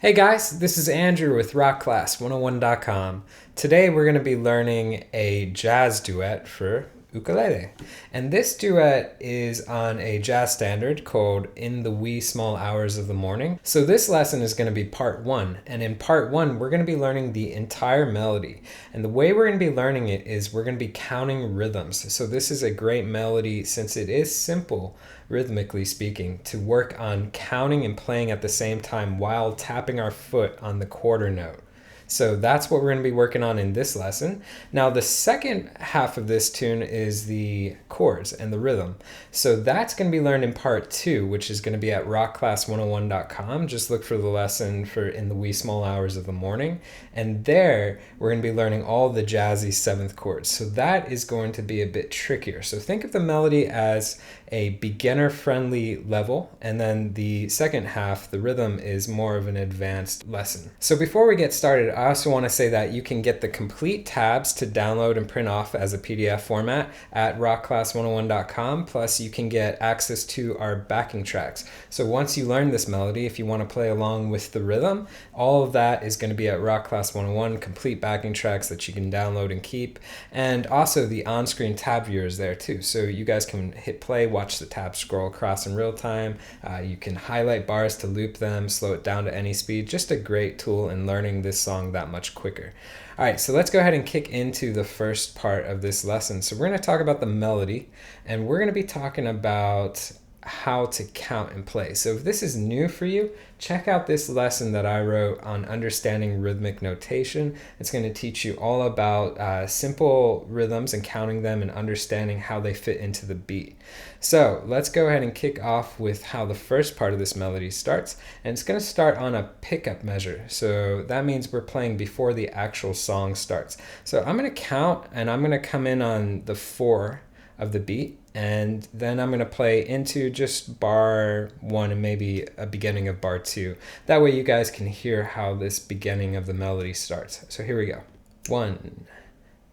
Hey guys, this is Andrew with rockclass101.com. Today we're going to be learning a jazz duet for ukulele. And this duet is on a jazz standard called In the Wee Small Hours of the Morning. So this lesson is going to be part one. And in part one, we're going to be learning the entire melody. And the way we're going to be learning it is we're going to be counting rhythms. So this is a great melody since it is simple, rhythmically speaking, to work on counting and playing at the same time while tapping our foot on the quarter note. So that's what we're going to be working on in this lesson. Now the second half of this tune is the chords and the rhythm. So that's going to be learned in part two, which is going to be at rockclass101.com. Just look for the lesson for In the Wee Small Hours of the Morning. And there we're going to be learning all the jazzy seventh chords. So that is going to be a bit trickier. So think of the melody as a beginner-friendly level, and then the second half, the rhythm, is more of an advanced lesson. So before we get started, I also want to say that you can get the complete tabs to download and print off as a PDF format at rockclass101.com, plus you can get access to our backing tracks. So once you learn this melody, if you want to play along with the rhythm, all of that is going to be at Rock Class 101, complete backing tracks that you can download and keep, and also the on-screen tab viewer is there too. So you guys can hit play, watch the tab scroll across in real time. You can highlight bars to loop them, slow it down to any speed. Just a great tool in learning this song that much quicker. All right, so let's go ahead and kick into the first part of this lesson. So we're going to talk about the melody, and we're going to be talking about how to count and play. So if this is new for you, check out this lesson that I wrote on understanding rhythmic notation. It's going to teach you all about simple rhythms and counting them and understanding how they fit into the beat. So let's go ahead and kick off with how the first part of this melody starts. And it's going to start on a pickup measure. So that means we're playing before the actual song starts. So I'm going to count and I'm going to come in on the 4 of the beat, and then I'm going to play into just bar 1 and maybe a beginning of bar 2. That way you guys can hear how this beginning of the melody starts. So here we go. 1,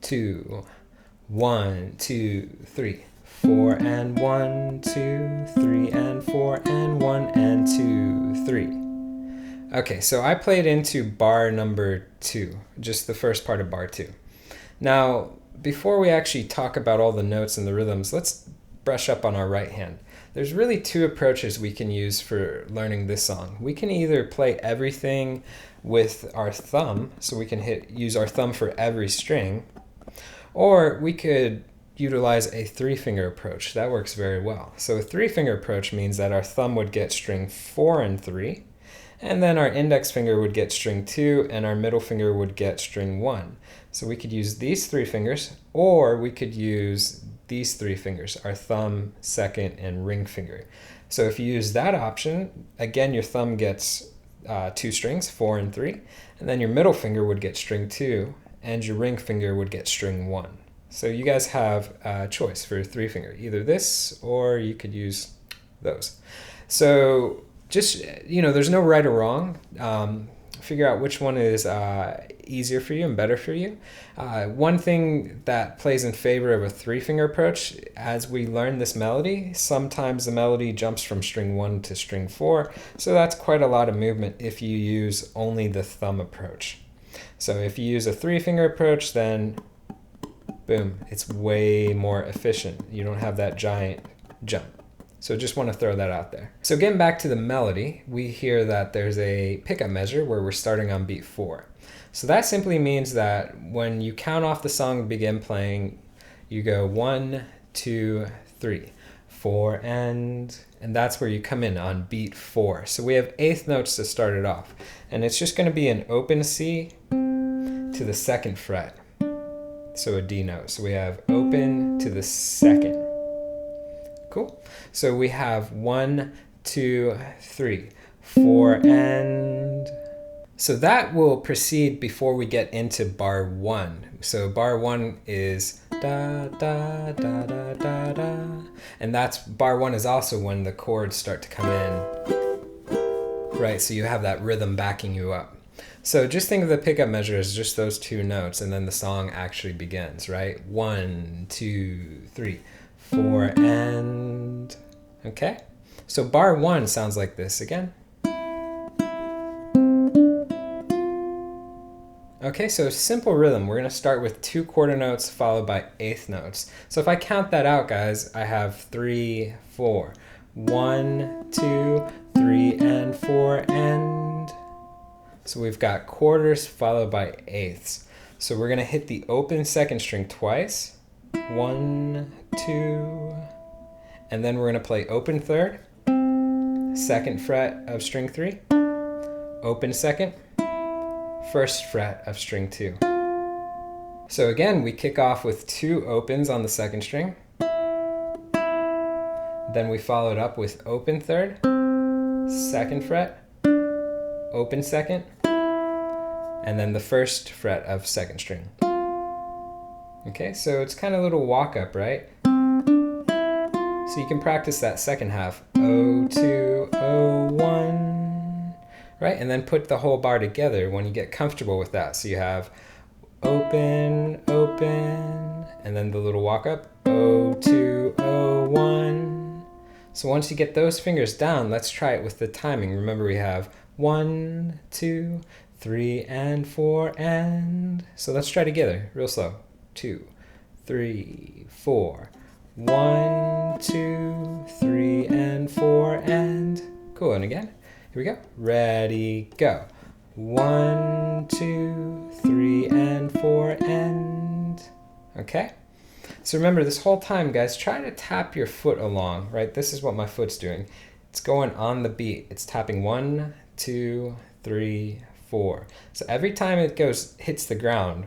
2, 1, 2, 3, 4 and 1, 2, 3 and 4 and 1 and 2, 3. Okay, so I played into bar number 2, just the first part of bar 2. Now, before we actually talk about all the notes and the rhythms, let's brush up on our right hand. There's really 2 approaches we can use for learning this song. We can either play everything with our thumb, so we can use our thumb for every string, or we could utilize a 3-finger approach. That works very well. So a 3-finger approach means that our thumb would get string 4 and 3, and then our index finger would get string 2, and our middle finger would get string 1. So we could use these 3 fingers, or we could use these 3 fingers, our thumb, second, and ring finger. So if you use that option, again, your thumb gets 2 strings, 4 and 3, and then your middle finger would get string 2, and your ring finger would get string 1. So you guys have a choice for 3-finger, either this, or you could use those. So just, there's no right or wrong. Figure out which one is easier for you and better for you. One thing that plays in favor of a 3-finger approach, as we learn this melody, sometimes the melody jumps from string 1 to string 4, so that's quite a lot of movement if you use only the thumb approach. So if you use a 3-finger approach, then boom, it's way more efficient. You don't have that giant jump. So just want to throw that out there. So getting back to the melody, we hear that there's a pickup measure where we're starting on beat 4. So that simply means that when you count off the song and begin playing, you go 1, 2, 3, 4, and that's where you come in on beat 4. So we have 8th notes to start it off. And it's just going to be an open C to the 2nd fret. So a D note. So we have open to the 2nd. Cool. So we have 1, 2, 3, 4, and... So that will proceed before we get into bar 1. So bar 1 is da, da, da, da, da, da. And that's, bar 1 is also when the chords start to come in. Right, so you have that rhythm backing you up. So just think of the pickup measure as just those 2 notes, and then the song actually begins, right? 1, 2, 3, 4, and... Okay? So bar 1 sounds like this again. Okay, so simple rhythm. We're going to start with 2 quarter notes followed by eighth notes. So if I count that out, guys, I have 3, 4. 1, 2, 3, and 4, and... So we've got quarters followed by eighths. So we're going to hit the open second string twice. 1, 2, and then we're going to play open third, second fret of string 3, open second, first fret of string 2. So again, we kick off with 2 opens on the second string. Then we follow it up with open third, second fret, open second, and then the first fret of second string. Okay, so it's kind of a little walk up, right? So you can practice that second half. 0, 2, 0, 1, right? And then put the whole bar together when you get comfortable with that. So you have open, open, and then the little walk up. 0, 2, 0, 1. So once you get those fingers down, let's try it with the timing. Remember, we have 1, 2, 3, and 4, and... So let's try together, real slow. 2, 3, 4. 1, 2, 3, and 4, and... Cool, and again. Here we go. Ready, go. 1, 2, 3, and 4, and... Okay? So remember, this whole time, guys, try to tap your foot along, right? This is what my foot's doing. It's going on the beat. It's tapping 1, 2, 3, 4. So every time it hits the ground,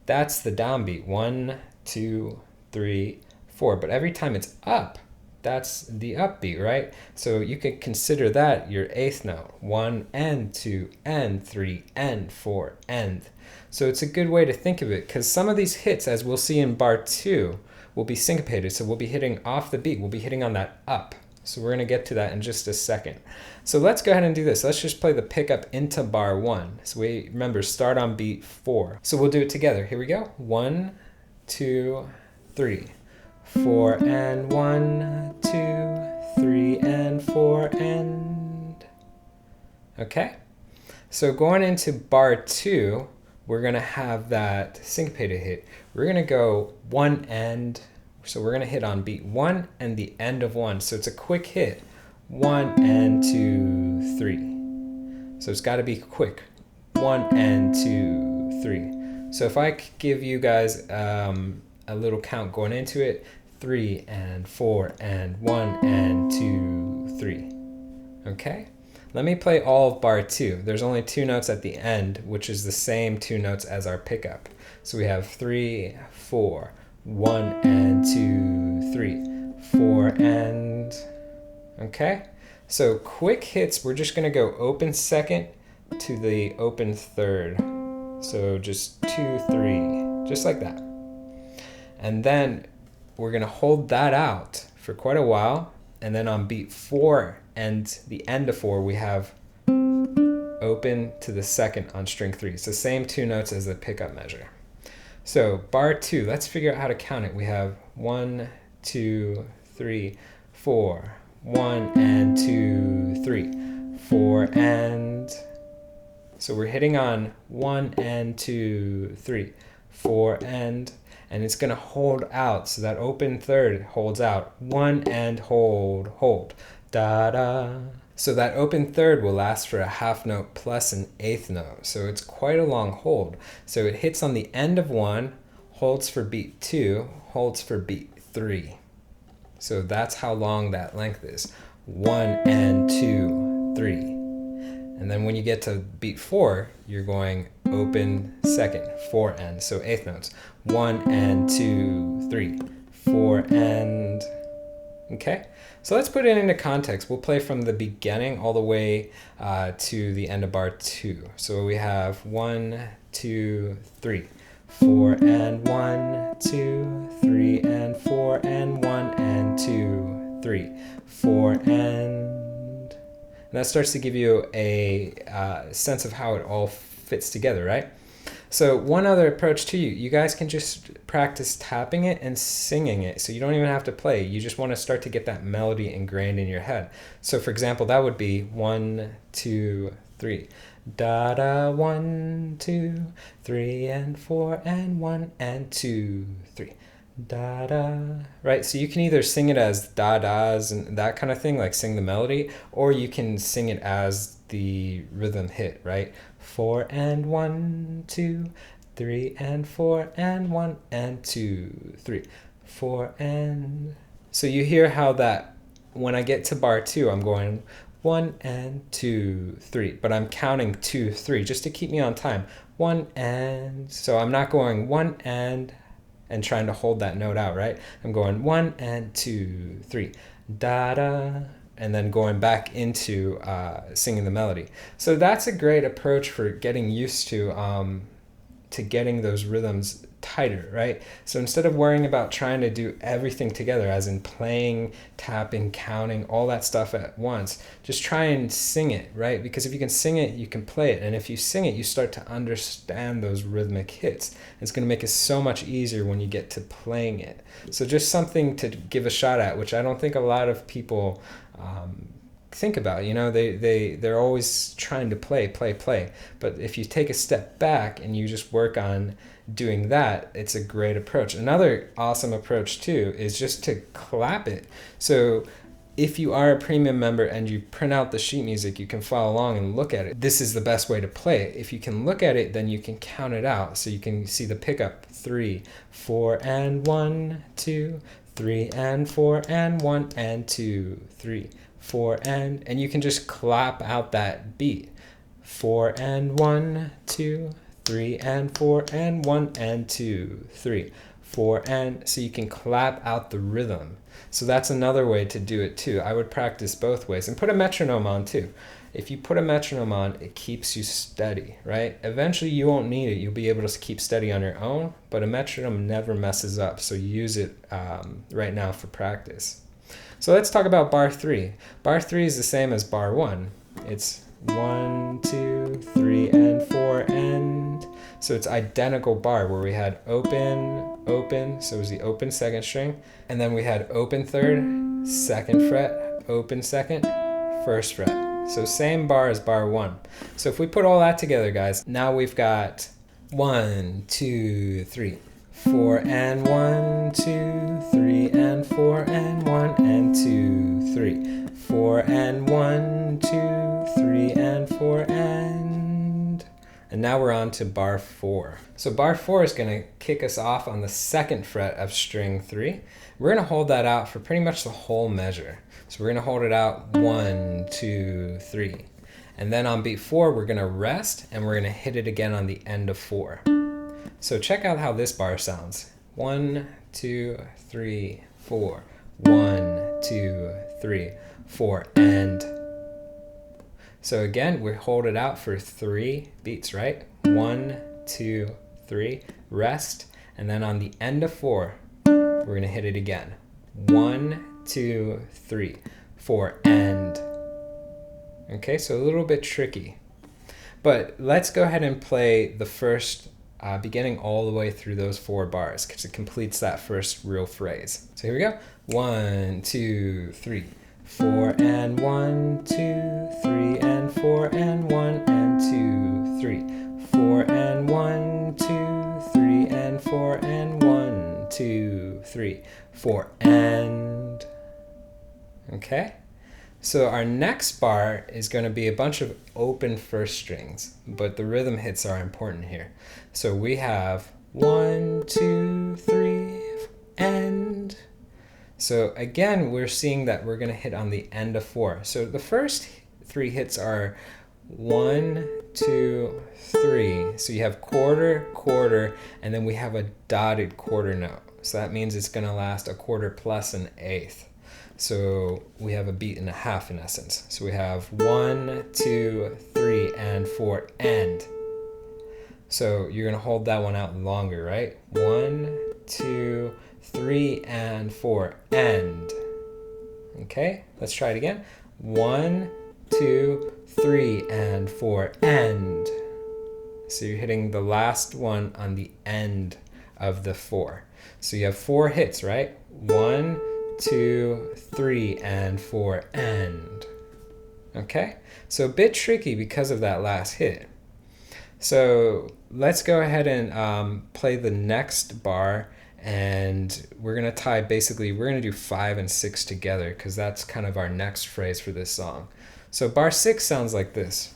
that's the downbeat. 1, 2, 3, 4. But every time it's up, that's the upbeat, right? So you could consider that your eighth note. 1 and 2 and 3 and 4 and. So it's a good way to think of it, because some of these hits, as we'll see in bar 2, will be syncopated. So we'll be hitting off the beat. We'll be hitting on that up. So we're going to get to that in just a second. So let's go ahead and do this. Let's just play the pickup into bar 1. So we, remember, start on beat 4. So we'll do it together. Here we go. 1, 2, 3. 4 and 1, 2, 3 and 4 and... Okay? So going into bar 2, we're going to have that syncopated hit. We're going to go 1 and... So we're going to hit on beat 1 and the end of 1. So it's a quick hit. 1 and 2, 3. So it's got to be quick. 1 and 2, 3. So if I give you guys a little count going into it, 3 and 4 and 1 and 2, 3. Okay? Let me play all of bar 2. There's only 2 notes at the end, which is the same 2 notes as our pickup. So we have 3, 4, 1 and 2, 3, 4 and... Okay? So quick hits, we're just going to go open second to the open third. So just 2, 3, just like that. And then we're going to hold that out for quite a while. And then on beat 4 and the end of 4, we have open to the second on string 3. It's the same 2 notes as the pickup measure. So bar 2, let's figure out how to count it. We have 1, 2, 3, 4, 1 and 2, 3, 4 and... So we're hitting on 1 and 2, 3, 4 and it's going to hold out. So that open third holds out. 1 and hold, hold. Da da. So that open third will last for a half note plus an eighth note. So it's quite a long hold. So it hits on the end of 1, holds for beat 2, holds for beat 3. So that's how long that length is. 1 and 2, 3. And then when you get to beat 4, you're going open second, 4 and. So eighth notes. 1 and 2, 3, 4 and... Okay? So let's put it into context. We'll play from the beginning all the way to the end of bar 2. So we have 1, 2, 3, 4 and 1, 2, 3 and 4 and 1 and 2, 3, 4 and that starts to give you a sense of how it all fits together, right? So one other approach too, you guys can just practice tapping it and singing it. So you don't even have to play. You just want to start to get that melody ingrained in your head. So for example, that would be 1, 2, 3. Da da, 1, 2, 3 and 4 and 1 and 2, 3. Da da. Right? So you can either sing it as da da's and that kind of thing, like sing the melody, or you can sing it as the rhythm hit, right? 4 and 1, 2, 3 and 4 and 1 and 2, 3. 4 and. So you hear how that when I get to bar 2, I'm going 1 and 2, 3, but I'm counting 2, 3 just to keep me on time. 1 and. So I'm not going 1 and trying to hold that note out, right? I'm going 1 and 2, 3, da da, and then going back into singing the melody. So that's a great approach for getting used to getting those rhythms tighter, right? So instead of worrying about trying to do everything together, as in playing, tapping, counting, all that stuff at once, just try and sing it, right? Because if you can sing it, you can play it. And if you sing it, you start to understand those rhythmic hits. It's going to make it so much easier when you get to playing it. So just something to give a shot at, which I don't think a lot of people think about. You know, they're always trying to play. But if you take a step back and you just work on doing that, it's a great approach. Another awesome approach too is just to clap it. So if you are a premium member and you print out the sheet music, you can follow along and look at it. This is the best way to play it. If you can look at it, then you can count it out. So you can see the pickup: 3, 4 and 1, 2, 3 and 4 and 1 and 2, 3, 4 and you can just clap out that beat. 4 and 1, 2, 3 and 4 and 1 and 2, 3, 4 and. So you can clap out the rhythm. So that's another way to do it too. I would practice both ways and put a metronome on too. If you put a metronome on, it keeps you steady, right? Eventually you won't need it. You'll be able to keep steady on your own, but a metronome never messes up. So use it right now for practice. So let's talk about bar 3. Bar 3 is the same as bar 1. It's 1, 2, 3 and 4 and. So it's identical bar where we had open, open, so it was the open second string, and then we had open third, second fret, open second, first fret. So same bar as bar 1. So if we put all that together, guys, now we've got 1, 2, 3, 4 and 1, 2, 3 and 4 and 1 and 2, 3, 4 and 1, 2, 3 and 4 and now we're on to bar 4. So bar 4 is going to kick us off on the second fret of string 3. We're going to hold that out for pretty much the whole measure. So we're going to hold it out 1, 2, 3. And then on beat 4, we're going to rest and we're going to hit it again on the end of 4. So check out how this bar sounds. 1, 2, 3, 4. 1, 2, 3, 4, and. So again, we hold it out for 3 beats, right? 1, 2, 3, rest, and then on the end of 4, we're going to hit it again. 1, 2, 3, 4, and. Okay, so a little bit tricky. But let's go ahead and play the first beginning all the way through those 4 bars because it completes that first real phrase. So here we go. 1, 2, 3, 4 and 1, 2, 3 and 4 and 1 and 2, 3, 4 and 1, 2, 3 and 4 and 1, 2, 3, 4 and. Okay. So our next bar is going to be a bunch of open first strings, but the rhythm hits are important here. So we have 1, 2, 3, and. So again, we're seeing that we're going to hit on the end of 4. So the first 3 hits are 1, 2, 3. So you have quarter, quarter, and then we have a dotted quarter note. So that means it's going to last a quarter plus an eighth. So we have a beat and a half in essence. So we have 1, 2, 3, and 4, and. So you're going to hold that one out longer, right? 1, 2, 3, and 4, and. Okay, let's try it again. 1, 2, 3, and 4, and. So you're hitting the last one on the end of the 4. So you have 4 hits, right? 1, 2, 3, and 4, and. Okay, so a bit tricky because of that last hit. So let's go ahead and play the next bar, and we're gonna tie, basically we're gonna do 5 and 6 together because that's kind of our next phrase for this song. So bar 6 sounds like this.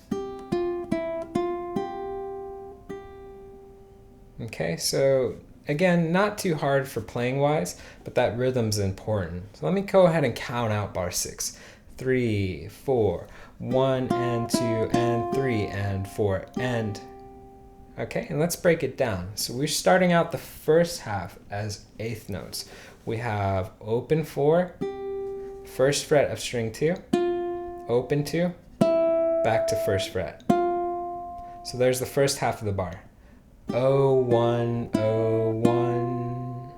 Okay, so again, not too hard for playing wise, but that rhythm's important. So let me go ahead and count out bar 6. 3, 4, 1 and 2 and 3 and 4 and. Okay, and let's break it down. So we're starting out the first half as eighth notes. We have open 4, first fret of string 2, open 2, back to first fret. So there's the first half of the bar. 0, 1, 0, 1.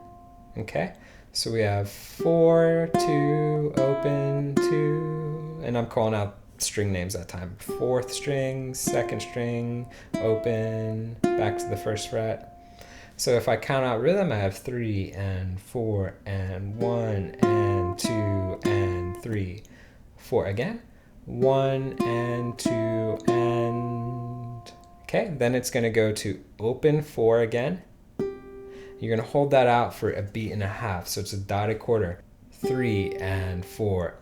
Okay, so we have 4, 2, open 2, and I'm calling out string names that time. 4th string, 2nd string, open, back to the first fret. So if I count out rhythm, I have 3 and 4 and 1 and 2 and 3, 4 again, 1 and 2 and. Okay, then it's going to go to open 4 again. You're going to hold that out for a beat and a half, so it's a dotted quarter. 3 and 4.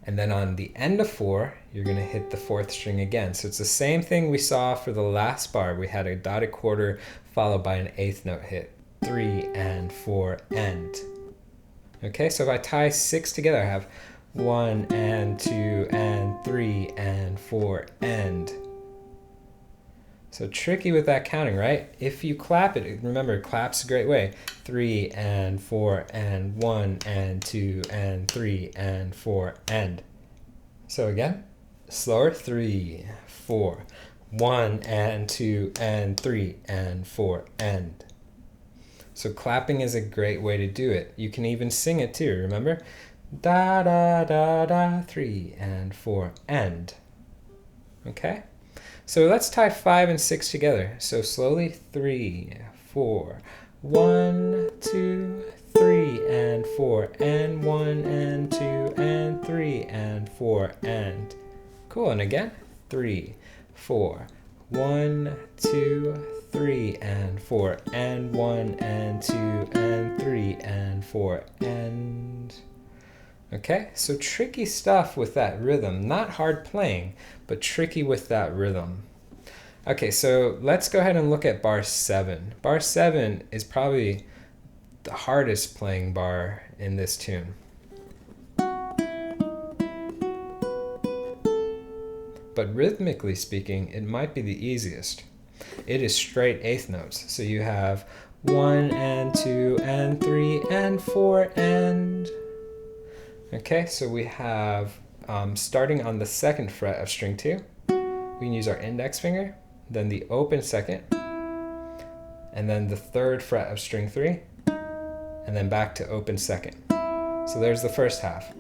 And then on the end of 4, you're going to hit the 4th string again. So it's the same thing we saw for the last bar. We had a dotted quarter followed by an 8th note hit. 3 and 4 and. Okay, so if I tie 6 together, I have 1 and 2 and 3 and 4 and. So tricky with that counting, right? If you clap it, remember, clap's a great way. 3 and 4 and 1 and 2 and 3 and 4 and. So again, slower. 3, 4, 1 and 2 and 3 and 4 and. So clapping is a great way to do it. You can even sing it too, remember? Da da da da, 3 and 4 and. Okay? So let's tie 5 and 6 together. So slowly, 3, 4, 1, 2, 3 and 4 and 1 and 2 and 3 and 4 and. Cool, and again, 3, 4, 1, 2, 3 and 4 and 1 and 2 and 3 and 4 and. Okay, so tricky stuff with that rhythm. Not hard playing, but tricky with that rhythm. Okay, so let's go ahead and look at bar 7. Bar 7 is probably the hardest playing bar in this tune. But rhythmically speaking, it might be the easiest. It is straight 8th notes. So you have 1 and 2 and 3 and 4 and. Okay, so we have starting on the 2nd fret of string 2, we can use our index finger, then the open 2nd, and then the 3rd fret of string 3, and then back to open 2nd. So there's the first half.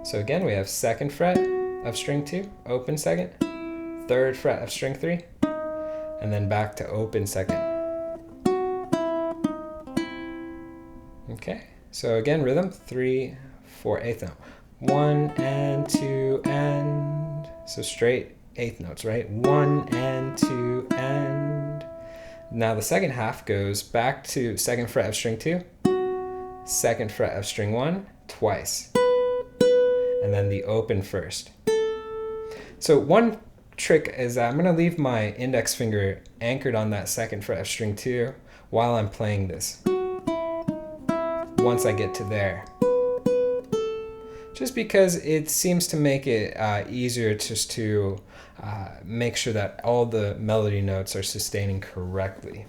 So again, we have 2nd fret of string 2, open 2nd, 3rd fret of string 3, and then back to open 2nd. Okay. So again, rhythm, 3, 4, 8th note. 1 and 2 and. So straight 8th notes, right? 1 and 2 and. Now the second half goes back to 2nd fret of string 2, 2nd fret of string 1, twice. And then the open first. So one trick is that I'm going to leave my index finger anchored on that 2nd fret of string 2 while I'm playing this. Once I get to there. Just because it seems to make it easier just to make sure that all the melody notes are sustaining correctly.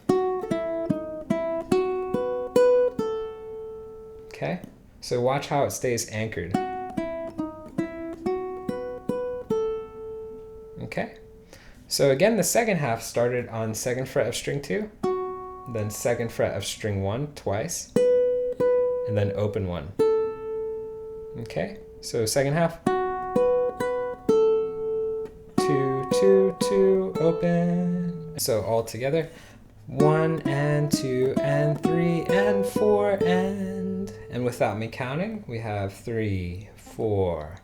Okay, so watch how it stays anchored. Okay, so again, the second half started on 2nd fret of string 2, then 2nd fret of string 1 twice, and then open 1. Okay, so second half. 2, 2, 2, open. So all together. 1 and 2 and 3 and 4 and. And without me counting, we have 3, 4,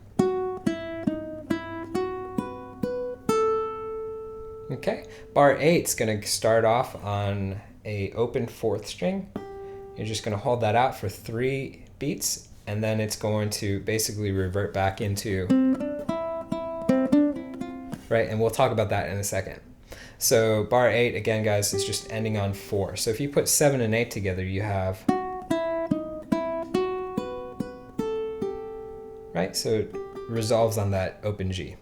Okay, bar 8 is going to start off on a open 4th string. You're just going to hold that out for 3 beats, and then it's going to basically revert back into, right? And we'll talk about that in a second. So bar 8, again, guys, is just ending on 4. So if you put 7 and 8 together, you have, right? So it resolves on that open G.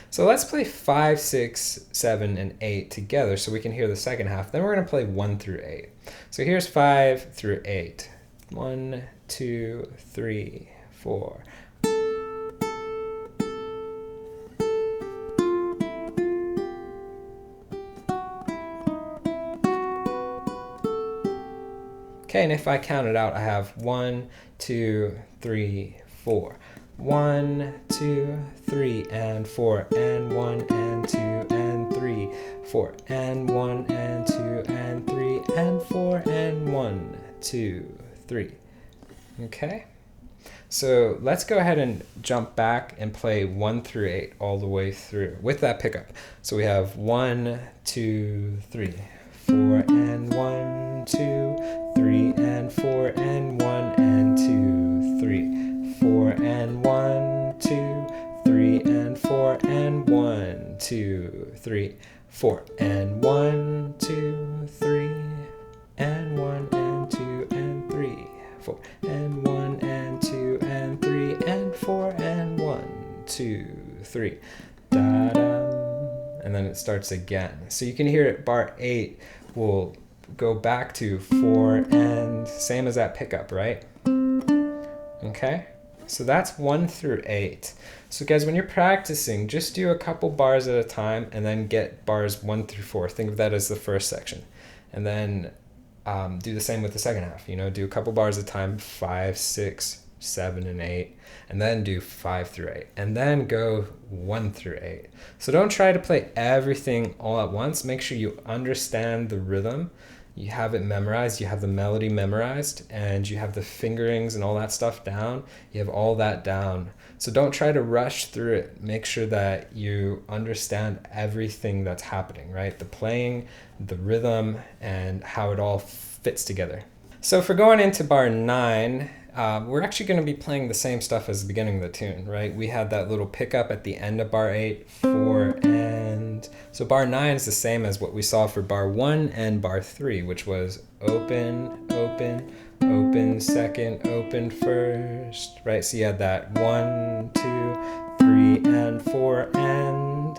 So let's play 5, 6, 7, and 8 together so we can hear the second half. Then we're going to play 1 through 8. So here's 5 through 8. 1, 2, 3, 4. Okay, and if I count it out, I have 1, 2, 3, 4. 1, 2, 3, and 4, and 1, and 2, and 3, 4, and 1, and 2, and 3, and 4, and 1, 2, 3. Okay? So let's go ahead and jump back and play 1 through 8 all the way through with that pickup. So we have 1, 2, 3, 4, and 1, 2, 3, and 4, and 1, and 2, 3. 4 and 1, 2, 3 and 4 and 1, 2, 3, 4 and 1, 2, 3 and 1 and 2 and 3, 4 and 1 and 2 and 3 and 4 and 1, 2, 3, da-dum, and then it starts again. So you can hear it. Bar 8 will go back to 4 and same as that pickup, right? Okay. So that's 1 through 8. So guys, when you're practicing, just do a couple bars at a time and then get bars 1 through 4. Think of that as the first section. And then do the same with the second half. You know, do a couple bars at a time, 5, 6, 7, and 8. And then do 5 through 8. And then go 1 through 8. So don't try to play everything all at once. Make sure you understand the rhythm. You have it memorized, you have the melody memorized, and you have the fingerings and all that stuff down. You have all that down. So don't try to rush through it. Make sure that you understand everything that's happening, right? The playing, the rhythm, and how it all fits together. So for going into bar 9, we're actually going to be playing the same stuff as the beginning of the tune, right? We had that little pickup at the end of bar 8, 4, and so bar 9 is the same as what we saw for bar 1 and bar 3, which was open, open, open, second, open, first, right? So you had that 1, 2, 3, and 4, and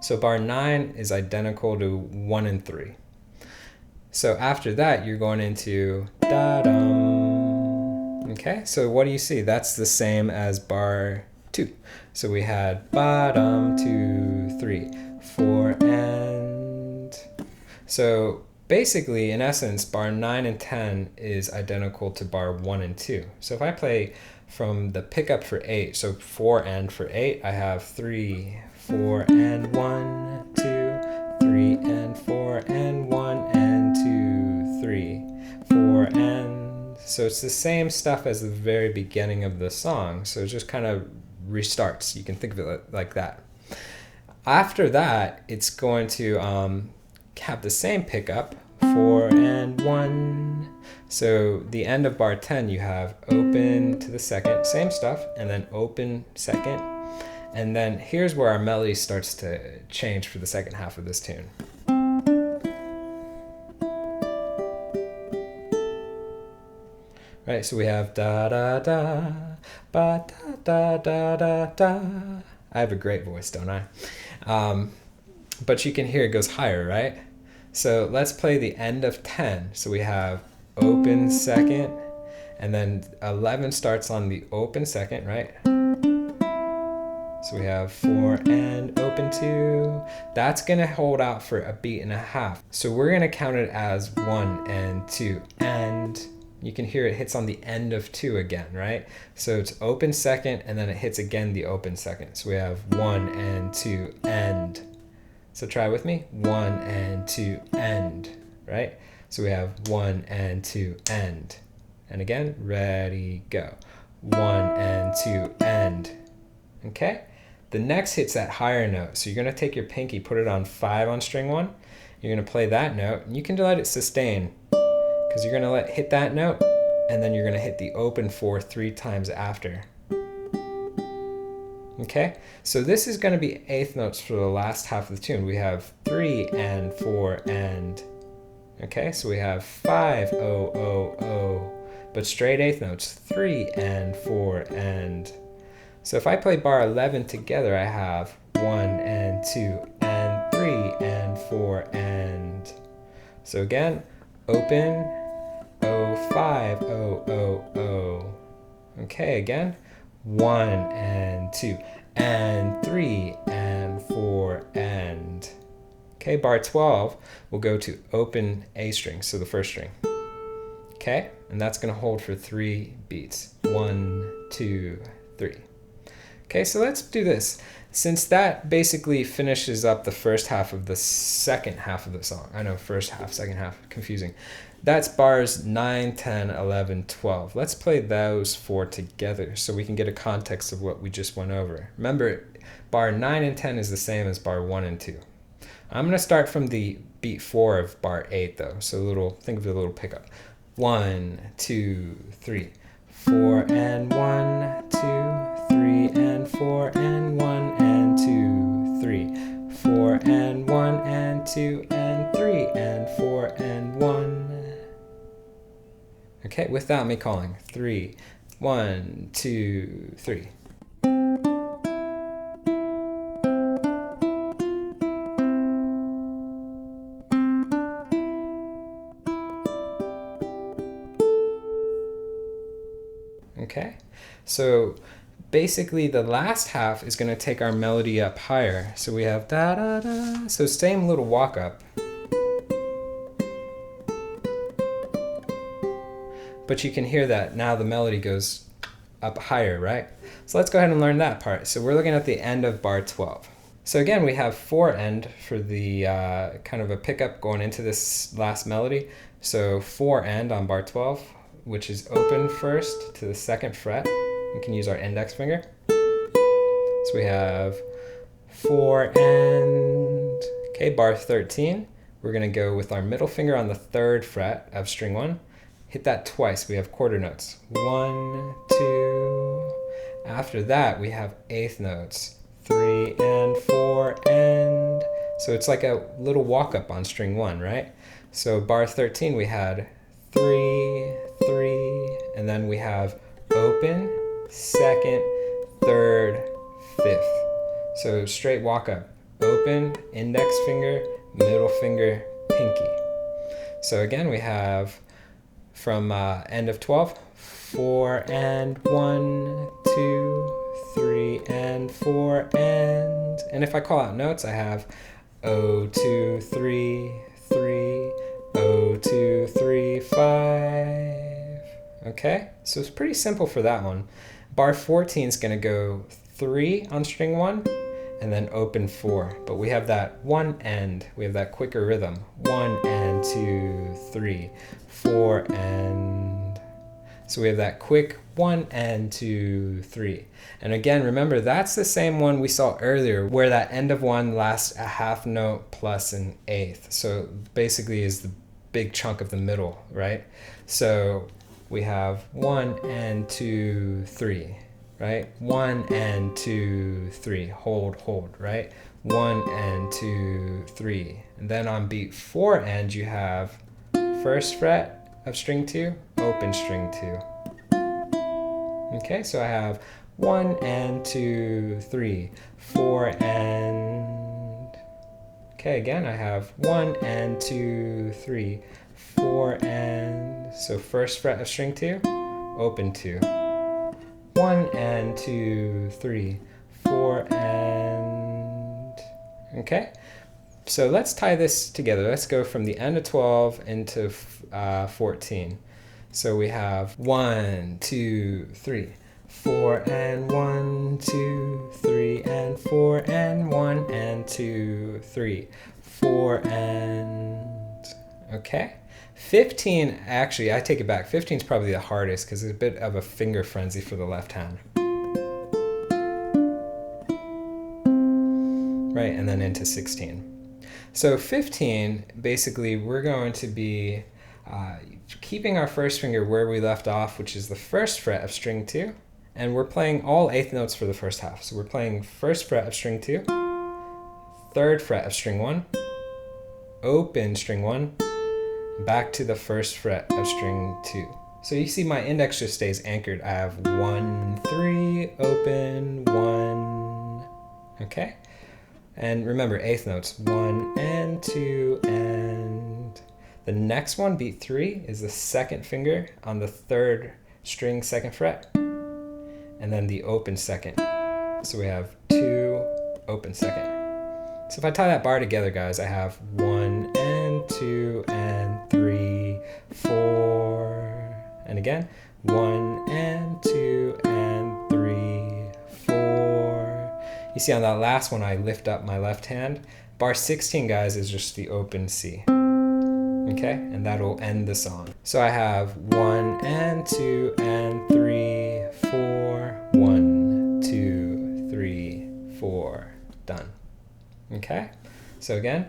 so bar 9 is identical to 1 and 3. So after that, you're going into da-dum. Okay, so what do you see? That's the same as bar 2. So we had bottom, 2, 3, 4, and so basically, in essence, bar 9 and 10 is identical to bar 1 and 2. So if I play from the pickup for 8, so 4 and for 8, I have 3, 4, and 1, 2, 3, and 4, and 1, and 2, 3, 4, and so it's the same stuff as the very beginning of the song. So it just kind of restarts. You can think of it like that. After that, it's going to have the same pickup, 4 and 1. So the end of bar 10, you have open to the second, same stuff, and then open second. And then here's where our melody starts to change for the second half of this tune. Right, so we have da da da, ba da da da da da. I have a great voice, don't I? But you can hear it goes higher, right? So let's play the end of 10. So we have open second, and then 11 starts on the open second, right? So we have 4 and open 2. That's going to hold out for a beat and a half. So we're going to count it as 1 and 2 and you can hear it hits on the end of 2 again, right? So it's open second, and then it hits again the open second. So we have 1 and 2 and. So try with me. 1 and 2 and, right? So we have 1 and 2 and. And again, ready, go. 1 and 2 and. Okay? The next hit's that higher note. So you're going to take your pinky, put it on 5 on string 1. You're going to play that note, and you can let it sustain because you're going to hit that note, and then you're going to hit the open 4 3 times after. Okay, so this is going to be eighth notes for the last half of the tune. We have 3 and 4 and. Okay, so we have 5 0 0 0, but straight eighth notes, 3 and 4 and. So if I play bar 11 together, I have 1 and 2 and 3 and 4 and. So again, open 0 5 0 0 0. Okay, again. 1 and 2 and 3 and 4 and. Okay, bar 12 will go to open A string, so the first string. Okay, and that's going to hold for 3 beats. 1, 2, 3. Okay, so let's do this. Since that basically finishes up the first half of the second half of the song. I know, first half, second half, confusing. That's bars 9, 10, 11, 12. Let's play those 4 together so we can get a context of what we just went over. Remember, bar 9 and 10 is the same as bar 1 and 2. I'm going to start from the beat 4 of bar 8 though. So think of the little pickup. 1, 2, 3. 4 and 1, 2, 3 and 4 and 1 and 2, 3. 4 and 1 and 2 and 3 and 4 and 1. Okay, without me calling. 3, 1, 2, 3. Okay, so basically the last half is going to take our melody up higher. So we have da da da. So same little walk up. But you can hear that now the melody goes up higher, right? So let's go ahead and learn that part. So we're looking at the end of bar 12. So again, we have 4 end for the kind of a pickup going into this last melody. So 4 end on bar 12, which is open first to the 2nd fret. We can use our index finger. So we have 4 and. Okay, bar 13. We're going to go with our middle finger on the 3rd fret of string 1. Hit that twice. We have quarter notes. 1, 2. After that, we have eighth notes. 3 and 4 and. So it's like a little walk up on string 1, right? So bar 13, we had 3, 3, and then we have open, 2nd, 3rd, 5th. So straight walk up. Open, index finger, middle finger, pinky. So again, we have from end of 12, 4 and 1, 2, 3 and 4 and. And if I call out notes, I have 0, 2, 3, 3, 0, 2, 3, 5. Okay, so it's pretty simple for that one. Bar 14 is going to go 3 on string 1 and then open 4. But we have that 1 and, we have that quicker rhythm. 1 and 2, 3, 4 and. So we have that quick 1 and 2, 3. And again, remember that's the same one we saw earlier where that end of 1 lasts a half note plus an eighth. So basically is the big chunk of the middle, right? So we have 1 and 2, 3, right? 1 and 2, 3, hold, right? 1 and 2, 3. And then on beat 4 end, you have 1st fret of string 2, open string 2. Okay, so I have 1 and 2, 3, 4 and. Okay, again, I have 1 and 2, 3, 4 and. So 1st fret of string 2, open 2. 1 and 2, 3, 4 and. Okay, so let's tie this together. Let's go from the end of 12 into 14. So we have 1, 2, 3, 4 and 1, 2, 3 and 4 and 1 and 2, 3, 4 and. Okay. 15, actually, I take it back. 15 is probably the hardest because it's a bit of a finger frenzy for the left hand. right? And then into 16. So 15, basically, we're going to be keeping our first finger where we left off, which is the first fret of string 2, and we're playing all eighth notes for the first half. So we're playing first fret of string 2, third fret of string 1, open string 1, back to the first fret of string 2. So you see my index just stays anchored. I have 1, 3, open, 1, okay? And remember, eighth notes, 1 and 2, and the next one, beat 3, is the second finger on the third string, second fret, and then the open second. So we have 2, open second. So if I tie that bar together, guys, I have 1 and 2 and 3, 4, and again, 1 and 2 and 3, 4. You see on that last one, I lift up my left hand. Bar 16, guys, is just the open C. Okay, and that'll end the song. So I have 1 and 2 and 3, 4, 1, 2, 3, 4, done. Okay, so again.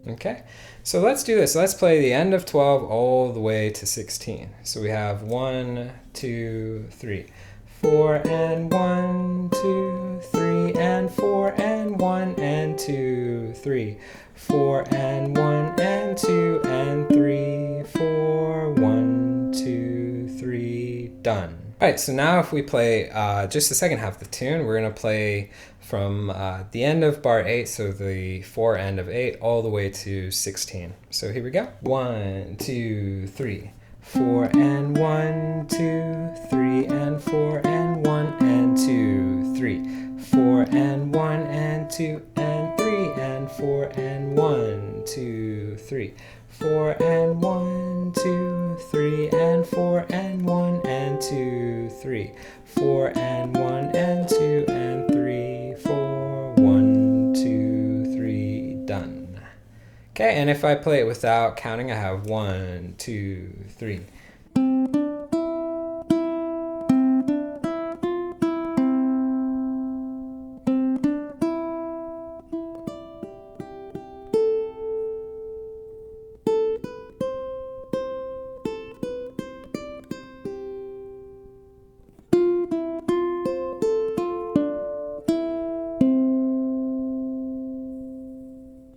Okay, so let's do this. Let's play the end of 12 all the way to 16. So we have 1, 2, 3, 4 and 1, 2, 3 and 4 and 1 and 2, 3, 4 and 1 and 2 and 3, 4, 1, 2, 3, done. All right, so now if we play just the second half of the tune, we're gonna play from the end of bar 8, so the 4 end of 8, all the way to 16. So here we go. 1, 2, 3, 4 and 1, 2, 3 and 4 and 1 and 2, 3, 4 and 1 and 2 and 3 and 4 and 1, 2, 3, 4 and 1, 2, 3 and 4 and 1 and 2, 3, 4 and 1 and 2 and 3, 4, 1, 2, 3, done. Okay, and if I play it without counting, I have 1, 2, 3.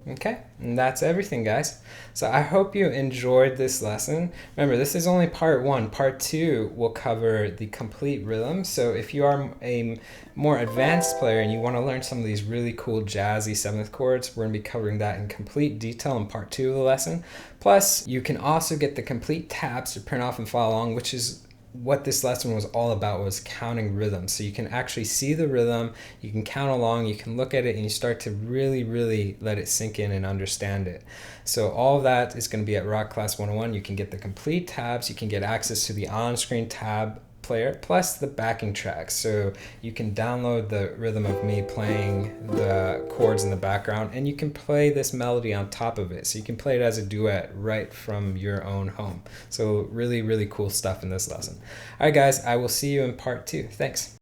Okay, and that's everything, guys. So I hope you enjoyed this lesson. Remember, this is only part 1. Part 2 will cover the complete rhythm. So if you are a more advanced player and you want to learn some of these really cool jazzy 7th chords, we're going to be covering that in complete detail in part 2 of the lesson. Plus, you can also get the complete tabs to print off and follow along, which is what this lesson was all about, was counting rhythm. So you can actually see the rhythm, you can count along, you can look at it, and you start to really let it sink in and understand it. So all of that is going to be at Rock Class 101. You can get the complete tabs, you can get access to the on-screen tab player, plus the backing tracks. So you can download the rhythm of me playing the chords in the background, and you can play this melody on top of it. So you can play it as a duet right from your own home. So really cool stuff in this lesson. All right, guys, I will see you in part 2. Thanks.